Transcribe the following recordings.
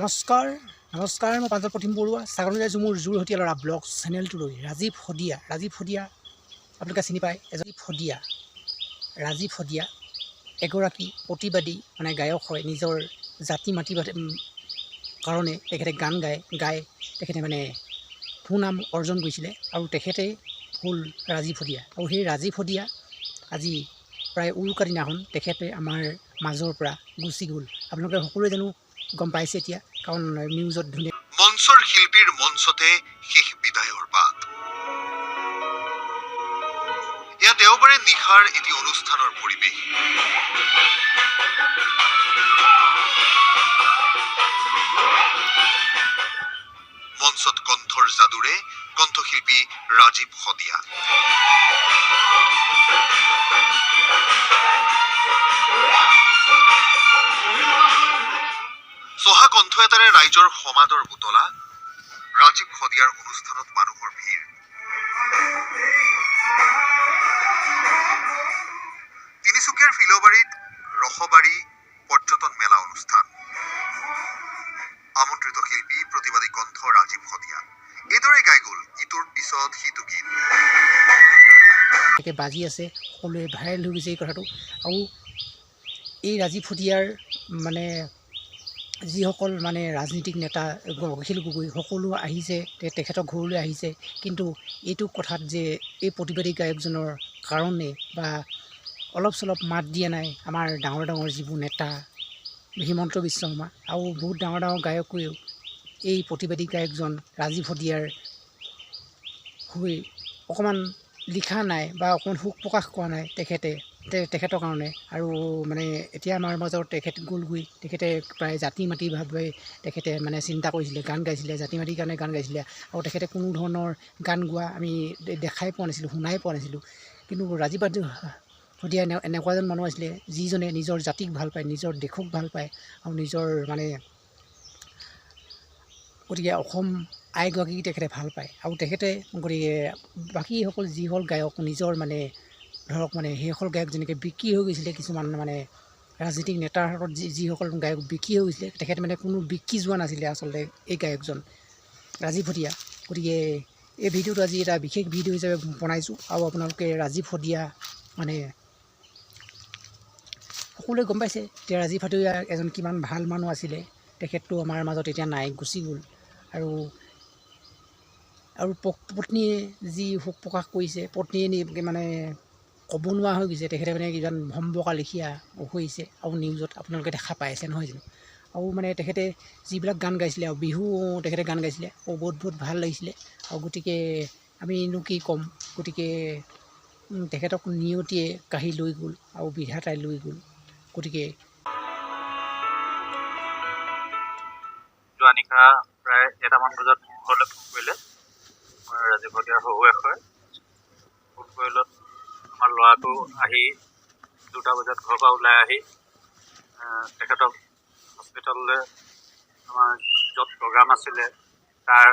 নমস্কাৰ মই পাঞ্জল প্ৰতিম বৰুৱা স্বাগতম জনাইছোঁ মোৰ যোৰহতীয়া ল'ৰা ব্লগ চেনেলটোলৈ। ৰাজীৱ শদিয়া আপোনালোকে চিনি পায়। ৰাজীৱ শদিয়া এগৰাকী প্ৰতিবাদী গায়ক হয়। নিজৰ জাতি মাতি কাৰণে তেখেতে গান গাই তেখেতে সুনাম অৰ্জন কৰিছিলে আৰু তেখেতে হ'ল ৰাজীৱ শদিয়া। আৰু সেই ৰাজীৱ শদিয়া আজি প্ৰায় উৰুকা দিনাখন তেখেতে আমাৰ মাজৰ পৰা গুচি গ'ল। আপোনালোকে সকলোৱে জানো গম পাইছে এতিয়া, কাৰণ নিউজত ধুনীয়া। মঞ্চৰ শিল্পীৰ মঞ্চতে শেষ বিদায়ৰ বাট। এয়া দেওবাৰে নিশাৰ এটি অনুষ্ঠানৰ পৰিৱেশ। মঞ্চত কণ্ঠৰ যাদুৰে কণ্ঠশিল্পী ৰাজীৱ শদিয়া। চহা কণ্ঠ এটাৰে ৰাইজৰ সমাদৰ বুটলা ৰাজীৱ শদিয়াৰ অনুষ্ঠানত মানুহৰ ভিৰ। তিনিচুকীয়াৰ ফিলবাৰীত ৰসবাৰী পৰ্যটন মেলা অনুষ্ঠান। আমন্ত্ৰিত শিল্পী প্ৰতিবাদী কণ্ঠ ৰাজীৱ শদিয়া এইদৰে গাই গ'ল ইটোৰ পিছত সিটো গীত। বাজি আছে, সকলোৱে ভাইৰেল হৈ গৈছে এই কথাটো। আৰু এই ৰাজীৱ শদিয়াৰ যিসকল ৰাজনীতিক নেতা অখিল গগৈ সকলো আহিছে, তেখেতৰ ঘৰলৈ আহিছে। কিন্তু এইটো কথাত যে এই প্ৰতিবাদী গায়কজনৰ কাৰণে বা অলপ চলপ মাত দিয়া নাই আমাৰ ডাঙৰ যিবোৰ নেতা, হিমন্ত বিশ্ব শৰ্মা আৰু বহুত ডাঙৰ গায়কেও এই প্ৰতিবাদী গায়কজন ৰাজীৱ শদিয়াৰ হৈ অকণমান লিখা নাই বা অকণমান শোক প্ৰকাশ কৰা নাই তেখেতৰ কাৰণে। আৰু এতিয়া আমাৰ মাজত তেখেত গ'লগৈ। তেখেতে প্ৰায় জাতি মাতিভাৱে তেখেতে চিন্তা কৰিছিলে, গান গাইছিলে, জাতি মাটিৰ কাৰণে গান গাইছিলে। আৰু তেখেতে কোনো ধৰণৰ গান গোৱা আমি দেখাই পোৱা নাছিলোঁ, শুনাই পোৱা নাছিলোঁ। কিন্তু ৰাজীৱ শদিয়া এনেকুৱা এজন মানুহ আছিলে যিজনে নিজৰ জাতিক ভাল পায়, নিজৰ দেশক ভাল পায় আৰু নিজৰ গতিকে অসম আইগৰাকীক তেখেতে ভাল পায়। আৰু তেখেতে গতিকে বাকীসকল যিসকল গায়ক নিজৰ ধৰক সেইসকল গায়ক যেনেকৈ বিক্ৰী হৈ গৈছিলে, কিছুমান ৰাজনীতিক নেতাৰ হাতত যিসকল গায়ক বিক্ৰী হৈ গৈছিলে, তেখেতে কোনো বিক্ৰী যোৱা নাছিলে আচলতে এই গায়কজন ৰাজীৱ শদিয়া। গতিকে এই ভিডিঅ'টো আজি এটা বিশেষ ভিডিঅ' হিচাপে বনাইছোঁ। আৰু আপোনালোকে ৰাজীৱ শদিয়া সকলোৱে গম পাইছে এতিয়া ৰাজীৱ শদিয়া এজন কিমান ভাল মানুহ আছিলে। তেখেতটো আমাৰ মাজত এতিয়া নাই, গুচি গ'ল। আৰু পত্নীয়ে যি শোক প্ৰকাশ কৰিছে, পত্নীয়ে ক'ব নোৱাৰা হৈ গৈছে। তেখেতে কিমান ভম্বকা লিখীয়া হৈছে আৰু নিউজত আপোনালোকে দেখা পাইছে নহয় জানো। আৰু তেখেতে যিবিলাক গান গাইছিলে, আৰু বিহু তেখেতে গান গাইছিলে, বহুত ভাল লাগিছিলে। আৰু গতিকে আমিনো কি ক'ম, গতিকে তেখেতক নিয়তিয়ে কাঢ়ি লৈ গ'ল আৰু বিধাতাই লৈ গ'ল। গতিকে যোৱা নিশা প্ৰায় 1টামান বজাত মোৰ ঘৰলৈ ফোন কৰিলে ৰাজীৱ শদিয়াৰ শহুৱেকই। ফোন কৰিলত আমাৰ ল'ৰাটো আহি 2টা বজাত ঘৰৰ পৰা ওলাই আহি তেখেতক হস্পিটেললৈ, আমাৰ য'ত প্ৰগ্ৰাম আছিলে তাৰ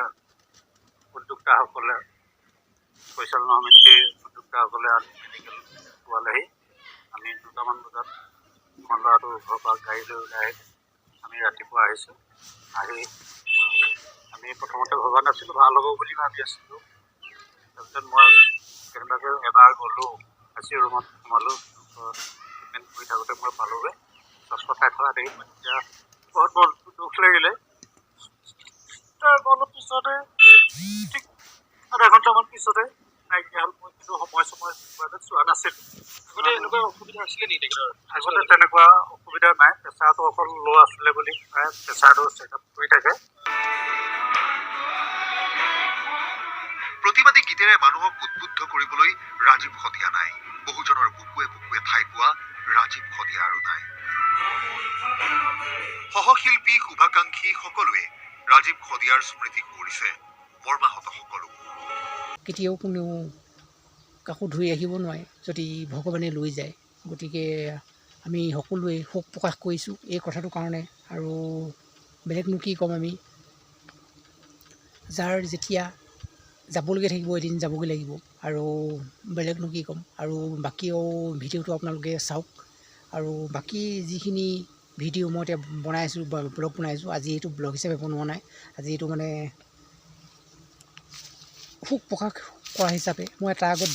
উদ্যোক্তাসকলে, পৰিচালনা সমিতিৰ উদ্যোক্তাসকলে মেডিকেল পোৱালেহি। আমি 2টামান বজাত আমাৰ ল'ৰাটো ঘৰৰ পৰা গাড়ী লৈ ওলাই আহিলোঁ। আমি ৰাতিপুৱা আহিছোঁ। আহি আমি প্ৰথমতে ভবা নাছিলোঁ, ভাল হ'ব বুলি ভাবি আছিলোঁ। তাৰপিছত মই কেনেবাকৈ এবাৰ গ'লোঁ, আই চি ইউ ৰুমত সোমালোঁ। ট্ৰিটমেণ্ট কৰি থাকোঁতে মই পালোঁগৈ চচপটাই থকা দেখি মই তেতিয়া বহুত দুখ লাগিলে। তাৰ অলপ পিছতে ঠিক আধা ঘণ্টামান পিছতে নাইকিয়া হ'ল। মই কিন্তু সময় চোৱা নাছিলোঁ। আগতে এনেকুৱা অসুবিধা আছিলে নেকি তেখেতৰ? আগতে তেনেকুৱা অসুবিধা নাই। প্ৰেছাৰটো অকল ল' আছিলে বুলি প্ৰেছাৰটো চেকআপ কৰি থাকে। প্ৰতিবাদী গীতেৰে মানুহক উদ্বুদ্ধ কৰিবলৈ ৰাজীৱ শদিয়া নাই। বহুজনৰ বুকুৱে ঠাই পোৱা ৰাজীৱ শদিয়া আৰু নাই। সহশিল্পী, শুভাকাংক্ষী সকলোৱে ৰাজীৱ শদিয়াৰ স্মৃতি কৰিছে। মৰ্মাহত সকলো। কেতিয়াও কোনেও কাকো ধৰি আহিব নোৱাৰে যদি ভগৱানে লৈ যায়। গতিকে আমি সকলোৱে শোক প্ৰকাশ কৰিছোঁ এই কথাটোৰ কাৰণে। আৰু বেলেগনো কি ক'ম, আমি যাৰ যেতিয়া যাবলগীয়া থাকিব, এদিন যাবগৈ লাগিব। আৰু বেলেগনো কি ক'ম। আৰু বাকীও ভিডিঅ'টো আপোনালোকে চাওক। আৰু বাকী যিখিনি ভিডিঅ' মই এতিয়া বনাই আছোঁ বা ব্লগ বনাই আছোঁ। আজি এইটো ব্লগ হিচাপে বনোৱা নাই, আজি এইটো মানে সুখ প্ৰকাশ কৰা হিচাপে মই এটা আগত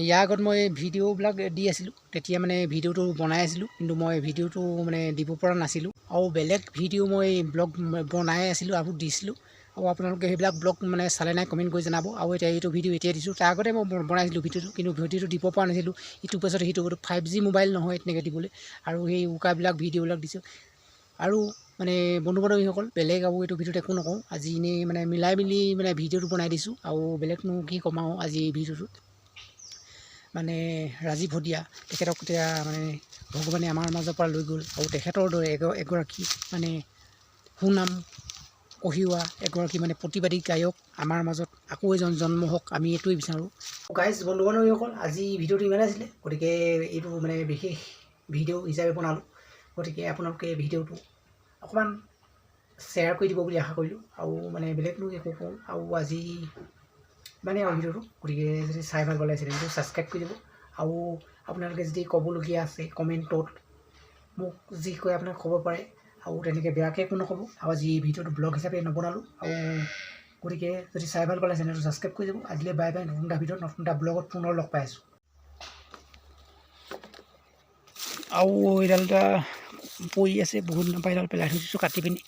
ইয়াৰ আগত মই ভিডিঅ'বিলাক দি আছিলোঁ, তেতিয়া মানে ভিডিঅ'টো বনাই আছিলোঁ, কিন্তু মই ভিডিঅ'টো মানে দিব পৰা নাছিলোঁ। আৰু বেলেগ ভিডিঅ' মই ব্লগ বনাই আছিলোঁ আৰু দিছিলোঁ, আৰু আপোনালোকে সেইবিলাক ব্লগ মানে চালে নাই কমেণ্ট কৰি জনাব। আৰু এতিয়া এইটো ভিডিঅ' এতিয়া দিছোঁ, তাৰ আগতে মই বনাইছিলোঁ ভিডিঅ'টো, কিন্তু ভিডিঅ'টো দিব পৰা নাছিলোঁ। ইটো পাছত সেইটো 5G মোবাইল নহয় তেনেকৈ দিবলৈ, আৰু সেই উকাবিলাক ভিডিঅ'বিলাক দিছোঁ। আৰু মানে বন্ধু বান্ধৱীসকল, বেলেগ আৰু এইটো ভিডিঅ'ত একো নকওঁ, আজি এনেই মানে মিলাই মিলি মানে ভিডিঅ'টো বনাই দিছোঁ। আৰু বেলেগনো কি ক'ম আৰু আজি এই ভিডিঅ'টোত মানে ৰাজীৱ শদিয়া তেখেতক এতিয়া মানে ভগৱানে আমাৰ মাজৰ পৰা লৈ গ'ল, আৰু তেখেতৰ দৰে এগৰাকী মানে সুনাম কঢ়িওৱা এগৰাকী মানে প্ৰতিবাদী গায়ক আমাৰ মাজত আকৌ এজন জন্ম হওক, আমি এইটোৱে বিচাৰোঁ। গাইজ বন্ধু বান্ধৱীসকল, আজি ভিডিঅ'টো ইমানেই আছিলে, গতিকে এইটো মানে বিশেষ ভিডিঅ' হিচাপে বনালোঁ। গতিকে আপোনালোকে ভিডিঅ'টো অকণমান শ্বেয়াৰ কৰি দিব বুলি আশা কৰিলোঁ, আৰু মানে বেলেগনো একো কওঁ। আৰু আজি মানে আৰু ভিডিঅ'টো, গতিকে যদি চাই ভাল পালে চেনেলটো ছাবস্ক্ৰাইব কৰি দিব। আৰু আপোনালোকে যদি ক'বলগীয়া আছে কমেণ্টত মোক যি কয় আপোনাক ক'ব পাৰে, আৰু তেনেকৈ বেয়াকৈ একো নক'ব। আৰু আজি ভিডিঅ'টো ব্লগ হিচাপে নবনালোঁ, আৰু গতিকে যদি চাই ভাল পালে চেনেলটো ছাবস্ক্ৰাইব কৰি দিব। আজিলৈ বাই বাই, নতুন এটা ভিডিঅ'ত নতুন এটা ব্লগত পুনৰ লগ পাই আছোঁ। আৰু এইডাল এটা পৰি আছে, বহুত দিনৰ পৰা এইডাল পেলাই থৈ দিছোঁ কাটি পিনি।